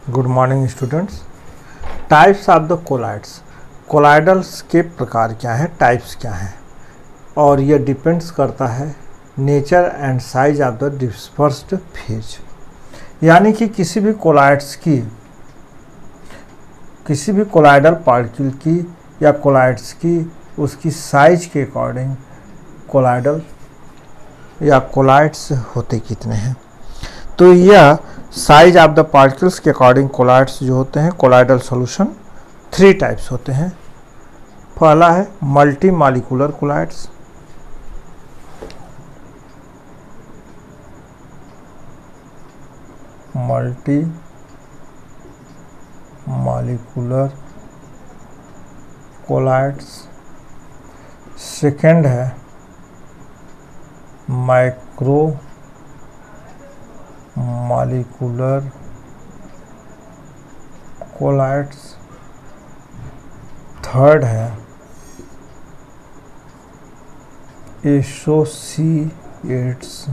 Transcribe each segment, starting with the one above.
Good morning students. Types of the colloids, colloidals के प्रकार क्या हैं, टाइप्स क्या हैं, और ये डिपेंड्स करता है nature and size of the dispersed phase. यानी कि किसी भी कोलाइडल पार्टिकल की या कोलाइड्स की उसकी साइज के अकॉर्डिंग कोलाइडल या कोलाइड्स होते कितने हैं। तो यह साइज ऑफ द पार्टिकल्स के अकॉर्डिंग कोलाइड्स जो होते हैं, कोलाइडल सॉल्यूशन 3 टाइप्स होते हैं। पहला है multi molecular colloids, multi molecular colloids. Second है माइक्रो मॉलिक्यूलर कोलाइड्स। थर्ड है एसोसिएट्स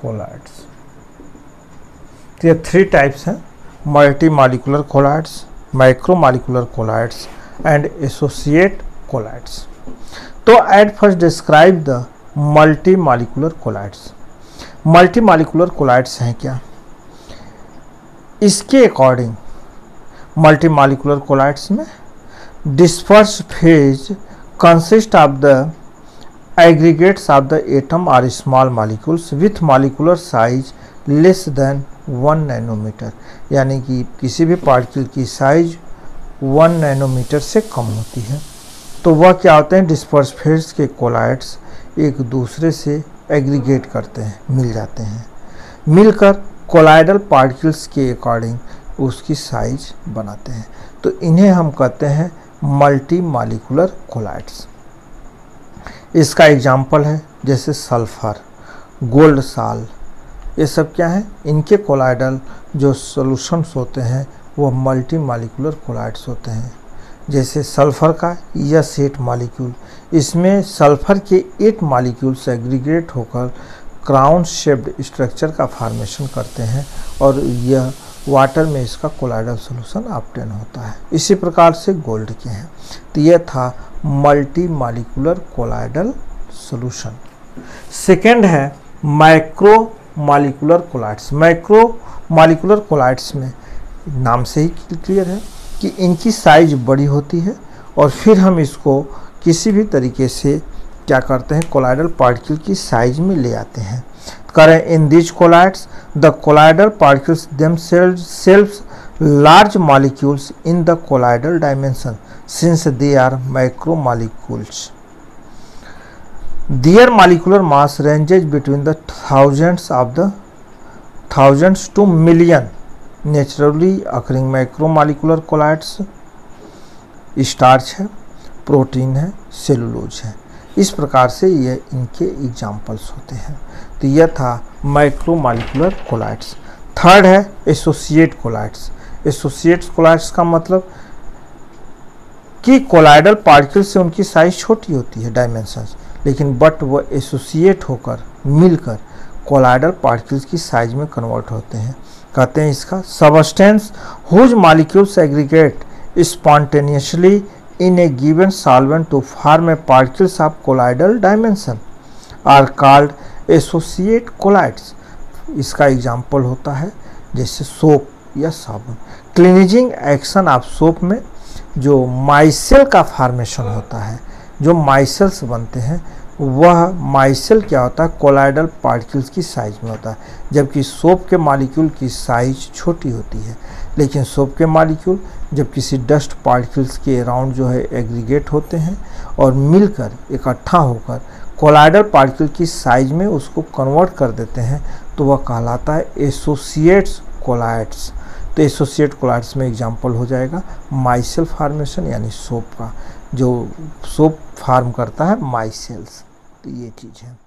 कोलाइड्स। तो ये 3 टाइप्स हैं, multi molecular colloids, micro molecular colloids and associate colloids. तो at first describe the multi molecular colloids. Multi molecular colloids हैं क्या? इसके according multi molecular colloids में disperse phase consist of the aggregates of the atom और small molecules with molecular size less than 1 nanometre. यानी कि किसी भी particle की साइज 1 नैनोमीटर से कम होती है। तो वह क्या होते हैं, डिस्पर्स फेज के कोलाइड्स एक दूसरे से एग्रीगेट करते हैं, मिल जाते हैं, मिलकर कोलाइडल पार्टिकल्स के अकॉर्डिंग उसकी साइज बनाते हैं। तो इन्हें हम कहते हैं मल्टी मॉलिक्यूलर कोलाइड्स। इसका एग्जाम्पल है जैसे सल्फर, गोल्ड साल, ये सब क्या है, इनके कोलाइडल जो सॉल्यूशंस होते हैं वो मल्टी मॉलिक्यूलर कोलाइड्स होते हैं। जैसे सल्फर का S8 मॉलिक्यूल, इसमें सल्फर के 8 मॉलिक्यूल्स एग्रीगेट होकर क्राउन शेप्ड स्ट्रक्चर का फॉर्मेशन करते हैं और यह वाटर में इसका कोलाइडल सॉल्यूशन ऑब्टेन होता है। इसी प्रकार से गोल्ड के हैं। तो यह था multi molecular colloidal solution. Second है micro molecular colloids. Micro molecular colloids में नाम से ही क्लियर है कि इनकी साइज बड़ी होती है और फिर हम इसको किसी भी तरीके से क्या करते हैं, कोलाइडल पार्टिकल की साइज में ले आते हैं। करें in this colloids the colloidal particles themselves large molecules in the colloidal dimension since they are macromolecules. Their molecular mass ranges between the thousands to million. Naturally occurring macromolecular colloids starch है, protein है, cellulose है। इस प्रकार से ये इनके examples होते हैं। तो यह था माइक्रोमॉलिक्यूलर कोलाइड्स। थर्ड है एसोसिएट कोलाइड्स। एसोसिएट कोलाइड्स का मतलब कि कोलाइडल पार्टिकल से उनकी साइज छोटी होती है, डायमेंशंस, लेकिन बट वह एसोसिएट होकर मिलकर कोलाइडल पार्टिकल्स की साइज में कन्वर्ट होते हैं। कहते हैं इसका substance whose molecules aggregate spontaneously in a given solvent to form a particles of colloidal dimension are called associate colloids. इसका एग्जाम्पल होता है जैसे सोप या साबुन। क्लीनिजिंग एक्शन ऑफ सोप में जो माइसेल का फॉर्मेशन होता है, जो माइसेल्स बनते हैं, वह माइसेल क्या होता है, कोलाइडल पार्टिकल्स की साइज में होता है, जबकि सोप के मॉलिक्यूल की साइज छोटी होती है। लेकिन सोप के मॉलिक्यूल जब किसी डस्ट पार्टिकल्स के अराउंड जो है एग्रीगेट होते हैं और मिलकर इकट्ठा होकर कोलाइडल पार्टिकल की साइज में उसको कन्वर्ट कर देते हैं, तो वह कहलाता है एसोसिएट्स कोलाइड्स। तो एसोसिएट कोलाइड्स में एग्जाम्पल हो जाएगा माइसेल फॉर्मेशन, यानी सोप का, जो सोप फार्म करता है माइसेल्स। तो ये चीज़ है।